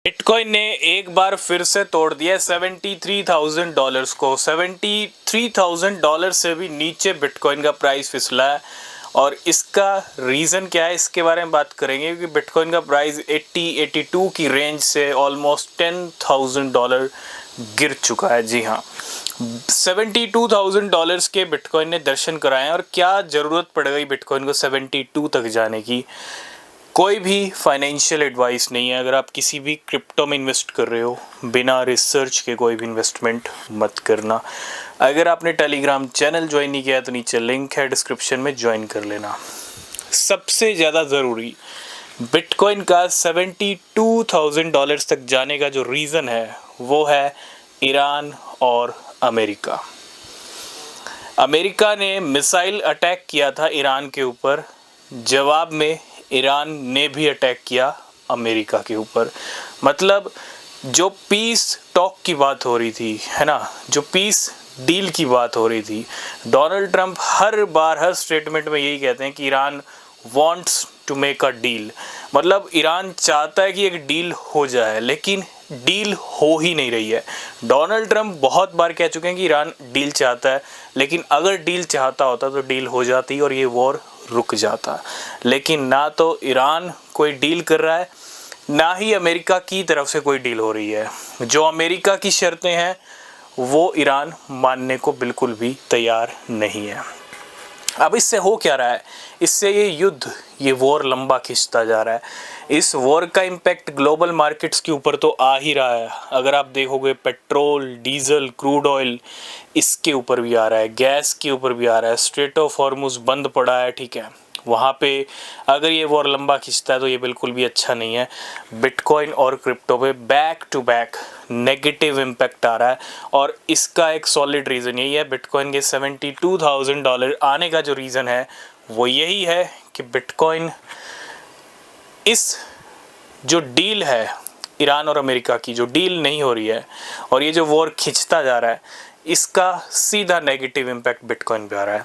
Bitcoin ने एक बार फिर से तोड़ दिया $73,000 को। $73,000 से भी नीचे बिटकॉइन का प्राइस फिसला है और इसका रीज़न क्या है इसके बारे में बात करेंगे, क्योंकि बिटकॉइन का प्राइस 82 की रेंज से ऑलमोस्ट $10,000 गिर चुका है। जी हाँ, $72,000 के बिटकॉइन ने दर्शन कराए हैं। और क्या ज़रूरत पड़ गई बिटकॉइन को 72 तक जाने की? कोई भी फाइनेंशियल एडवाइस नहीं है। अगर आप किसी भी क्रिप्टो में इन्वेस्ट कर रहे हो, बिना रिसर्च के कोई भी इन्वेस्टमेंट मत करना। अगर आपने टेलीग्राम चैनल ज्वाइन नहीं किया तो नीचे लिंक है डिस्क्रिप्शन में, ज्वाइन कर लेना। सबसे ज़्यादा ज़रूरी, बिटकॉइन का $72,000 तक जाने का जो रीज़न है वो है ईरान और अमेरिका। अमेरिका ने मिसाइल अटैक किया था ईरान के ऊपर, जवाब में ईरान ने भी अटैक किया अमेरिका के ऊपर। मतलब जो पीस टॉक की बात हो रही थी, है ना, जो पीस डील की बात हो रही थी, डोनाल्ड ट्रंप हर बार हर स्टेटमेंट में यही कहते हैं कि Iran wants to make a deal. मतलब ईरान चाहता है कि एक डील हो जाए, लेकिन डील हो ही नहीं रही है। डोनाल्ड ट्रंप बहुत बार कह चुके हैं कि ईरान डील चाहता है, लेकिन अगर डील चाहता होता तो डील हो जाती और ये वॉर रुक जाता। लेकिन ना तो ईरान कोई डील कर रहा है, ना ही अमेरिका की तरफ से कोई डील हो रही है। जो अमेरिका की शर्तें हैं वो ईरान मानने को बिल्कुल भी तैयार नहीं है। अब इससे हो क्या रहा है? इससे ये युद्ध, ये वॉर लंबा खिंचता जा रहा है। इस वॉर का इम्पैक्ट ग्लोबल मार्केट्स के ऊपर तो आ ही रहा है। अगर आप देखोगे पेट्रोल, डीजल, क्रूड ऑयल, इसके ऊपर भी आ रहा है, गैस के ऊपर भी आ रहा है। स्ट्रेट ऑफ हॉर्मुज बंद पड़ा है, ठीक है, वहाँ पे अगर ये वॉर लंबा खिंचता है तो ये बिल्कुल भी अच्छा नहीं है। बिटकॉइन और क्रिप्टो पे back to back negative impact आ रहा है और इसका एक सॉलिड रीज़न यही है। बिटकॉइन के $72,000 आने का जो रीज़न है वो यही है कि बिटकॉइन इस जो डील है ईरान और अमेरिका की, जो डील नहीं हो रही है और ये जो वॉर खिंचता जा रहा है, इसका सीधा नेगेटिव इम्पैक्ट बिटकॉइन पे आ रहा है।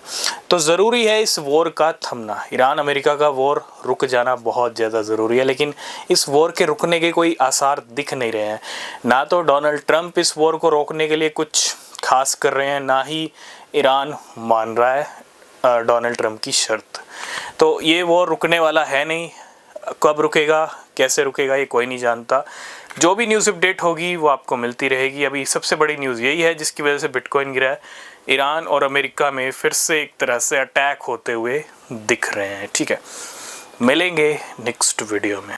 तो ज़रूरी है इस वॉर का थमना। ईरान अमेरिका का वॉर रुक जाना बहुत ज़्यादा ज़रूरी है, लेकिन इस वॉर के रुकने के कोई आसार दिख नहीं रहे हैं। ना तो डोनाल्ड ट्रंप इस वॉर को रोकने के लिए कुछ खास कर रहे हैं, ना ही ईरान मान रहा है डोनाल्ड ट्रंप की शर्त। तो ये वॉर रुकने वाला है नहीं। कब रुकेगा, कैसे रुकेगा, ये कोई नहीं जानता। जो भी न्यूज़ अपडेट होगी वो आपको मिलती रहेगी। अभी सबसे बड़ी न्यूज़ यही है जिसकी वजह से बिटकॉइन गिरा है। ईरान और अमेरिका में फिर से एक तरह से अटैक होते हुए दिख रहे हैं। ठीक है, मिलेंगे नेक्स्ट वीडियो में।